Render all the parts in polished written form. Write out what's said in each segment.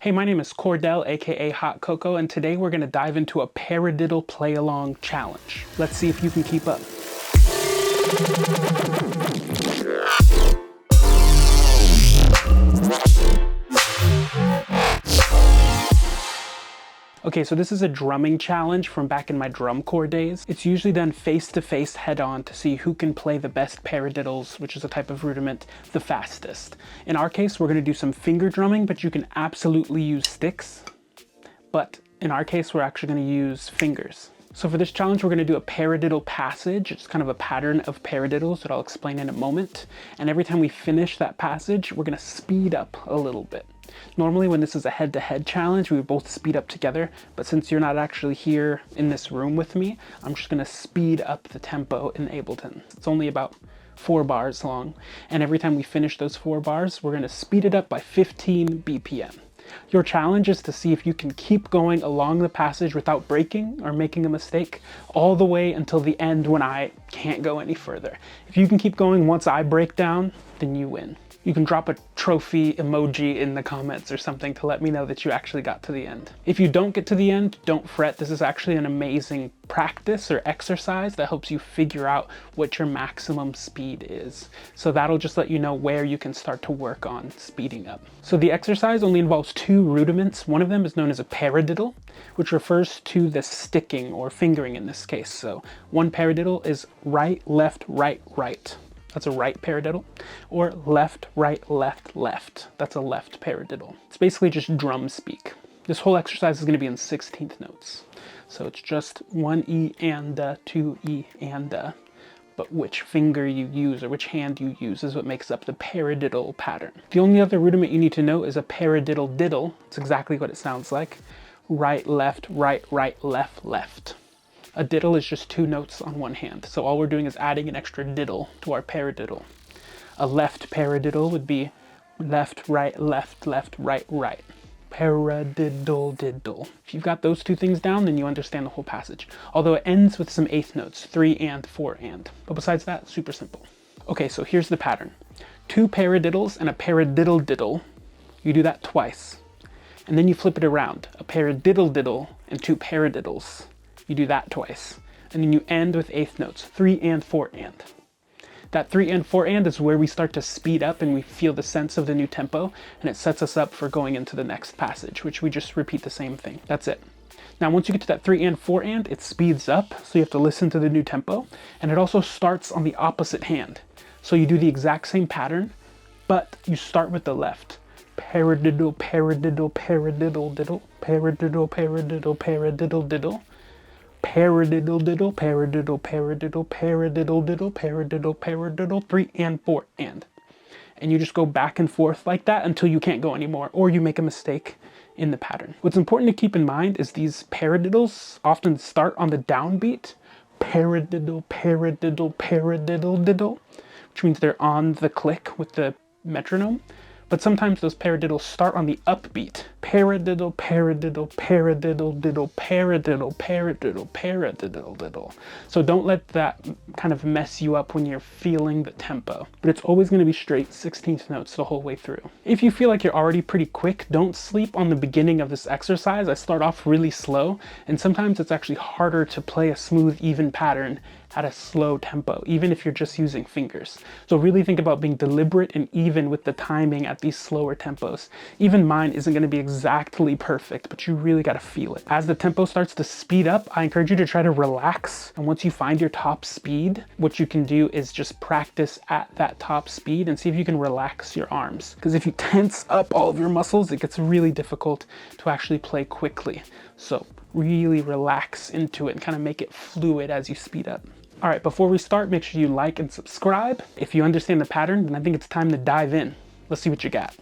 Hey, my name is Cordell, aka Hot Cocoa, and today we're going to dive into a paradiddle play-along challenge. Let's see if you can keep up. Okay, so this is a drumming challenge from back in my drum corps days. It's usually done face-to-face head-on to see who can play the best paradiddles, which is a type of rudiment, the fastest. In our case, we're going to do some finger drumming, but you can absolutely use sticks. But in our case, we're actually going to use fingers. So for this challenge, we're going to do a paradiddle passage. It's kind of a pattern of paradiddles that I'll explain in a moment. And every time we finish that passage, we're going to speed up a little bit. Normally when this is a head-to-head challenge, we would both speed up together, but since you're not actually here in this room with me, I'm just going to speed up the tempo in Ableton. It's only about 4 bars long, and every time we finish those 4 bars, we're going to speed it up by 15 BPM. Your challenge is to see if you can keep going along the passage without breaking or making a mistake all the way until the end when I can't go any further. If you can keep going once I break down, then you win. You can drop a trophy emoji in the comments or something to let me know that you actually got to the end. If you don't get to the end, don't fret. This is actually an amazing practice or exercise that helps you figure out what your maximum speed is. So that'll just let you know where you can start to work on speeding up. So the exercise only involves 2 rudiments. One of them is known as a paradiddle, which refers to the sticking or fingering in this case. So one paradiddle is right, left, right, right. That's a right paradiddle, or left, right, left, left. That's a left paradiddle. It's basically just drum speak. This whole exercise is going to be in 16th notes. So it's just 1 E and 2 E and but which finger you use or which hand you use is what makes up the paradiddle pattern. The only other rudiment you need to know is a paradiddle diddle. It's exactly what it sounds like. Right, left, right, right, left, left. A diddle is just 2 notes on one hand, so all we're doing is adding an extra diddle to our paradiddle. A left paradiddle would be left, right, left, left, right, right. Paradiddle, diddle. If you've got those 2 things down, then you understand the whole passage. Although it ends with some 8th notes, 3 and 4 and. But besides that, super simple. Okay, so here's the pattern. 2 paradiddles and a paradiddle diddle. You do that twice. And then you flip it around. A paradiddle diddle and 2 paradiddles. You do that twice. And then you end with 8th notes, 3 and 4 and. That 3 and 4 and is where we start to speed up and we feel the sense of the new tempo, and it sets us up for going into the next passage, which we just repeat the same thing. That's it. Now once you get to that 3 and 4 and, it speeds up, so you have to listen to the new tempo, and it also starts on the opposite hand. So you do the exact same pattern, but you start with the left. Paradiddle, paradiddle, paradiddle, diddle, paradiddle, paradiddle, paradiddle, diddle. Paradiddle diddle, paradiddle, paradiddle, paradiddle diddle, paradiddle, paradiddle, 3 and 4 and. And you just go back and forth like that until you can't go anymore, or you make a mistake in the pattern. What's important to keep in mind is these paradiddles often start on the downbeat. Paradiddle, paradiddle, paradiddle diddle, which means they're on the click with the metronome. But sometimes those paradiddles start on the upbeat. Paradiddle, paradiddle, paradiddle, diddle, paradiddle, paradiddle, paradiddle, diddle. So don't let that kind of mess you up when you're feeling the tempo. But it's always going to be straight 16th notes the whole way through. If you feel like you're already pretty quick, don't sleep on the beginning of this exercise. I start off really slow, and sometimes it's actually harder to play a smooth, even pattern at a slow tempo, even if you're just using fingers. So really think about being deliberate and even with the timing at these slower tempos. Even mine isn't going to be exactly perfect, but you really got to feel it. As the tempo starts to speed up, I encourage you to try to relax. And once you find your top speed, what you can do is just practice at that top speed and see if you can relax your arms. Because if you tense up all of your muscles, it gets really difficult to actually play quickly. So really relax into it and kind of make it fluid as you speed up. All right, before we start, make sure you like and subscribe. If you understand the pattern, then I think it's time to dive in. Let's see what you got.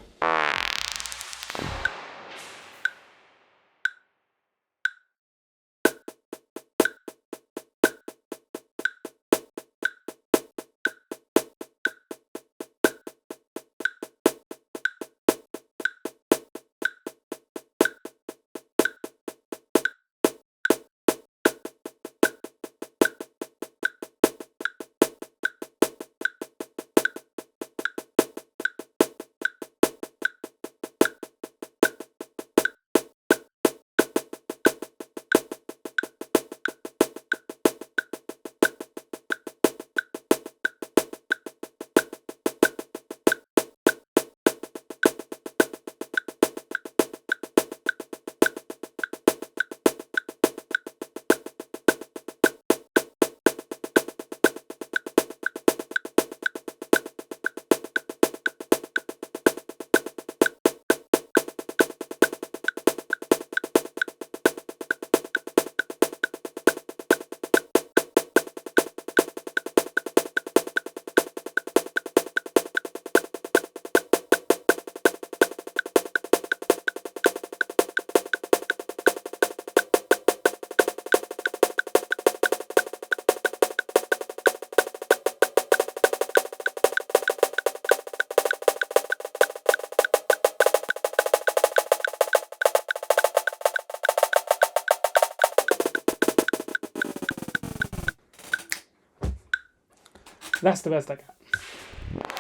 That's the best I got.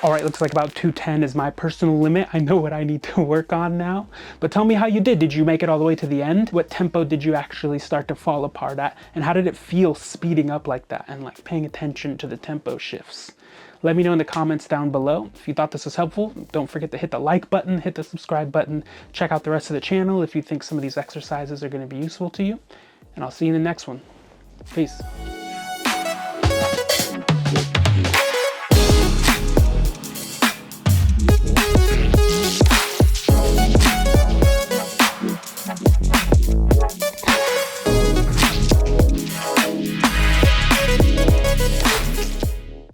All right, looks like about 210 is my personal limit. I know what I need to work on now. But tell me how you did. Did you make it all the way to the end? What tempo did you actually start to fall apart at? And how did it feel speeding up like that and like paying attention to the tempo shifts? Let me know in the comments down below. If you thought this was helpful, don't forget to hit the like button, hit the subscribe button, check out the rest of the channel if you think some of these exercises are going to be useful to you. And I'll see you in the next one. Peace.